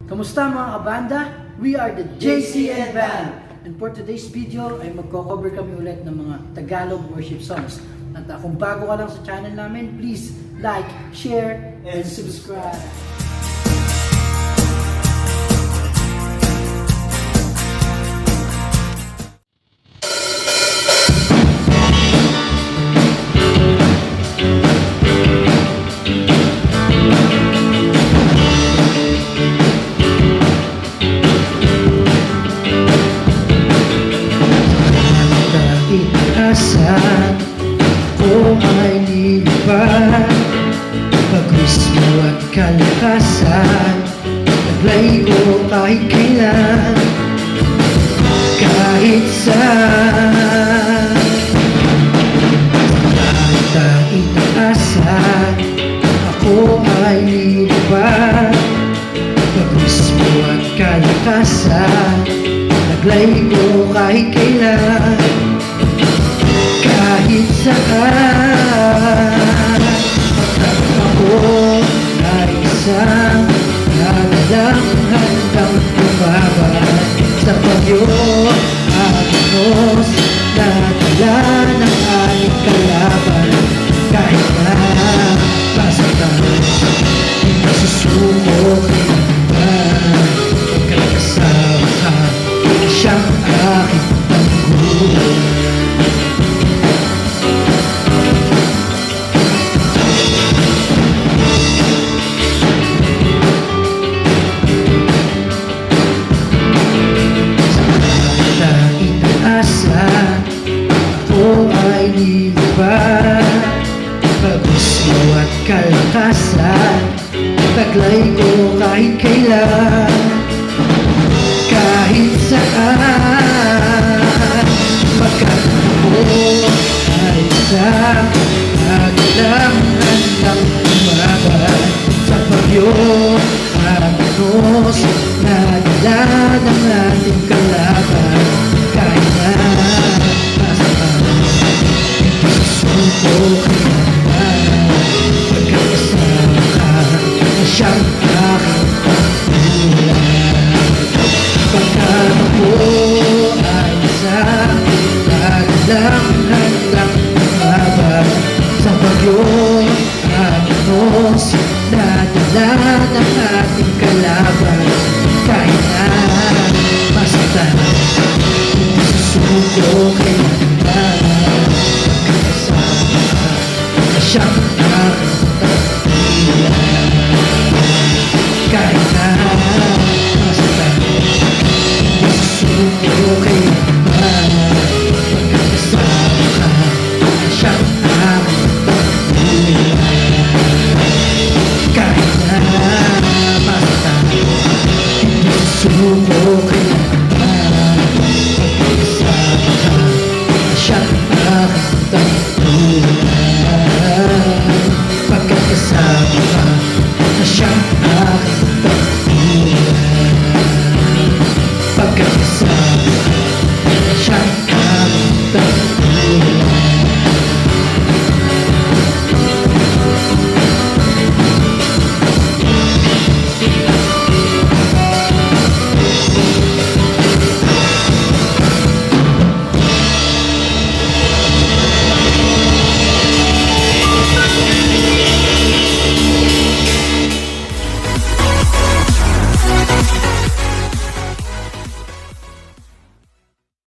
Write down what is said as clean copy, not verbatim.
Kamusta mga kabanda? We are the JCN Band! And for today's video ay magko-cover kami ulit ng mga Tagalog worship songs. At kung bago ka lang sa channel namin, please like, share, and subscribe! Saan ko ay lilipad, pag-wish mo at kalakasan, taglay ko kahit kailan, kahit saan. Kahit itaasan, ako ay lilipad, pag-wish mo at kalakasan, taglay ko kahit kailan, kahit saan. Ako ay isang nadalang handang bumabad sa bagyo at unos na dala ng ating kalaban. Kahit na masaktan, hindi susuko kailanman, pagkat kasama ka, siyang aking tanggulan. Ako ay lilipad, pag-wish mo at kalakasan, taglay ko kahit kailan, kahit saan. Pagkat ako ay isang nadalang handang lumaban sa bagyo at unos na dala ng ating kalaban. Kahit na masaktan, hindi susuko kailanman, pagkat kasama ka na siyang aking pagkulan. Pagkat ako ay isang nadalang handang lumaban sa bagyo at unos na dala ng ating kalaban. Kahit na masaktan, susuko kailanman, kasama ka na siyang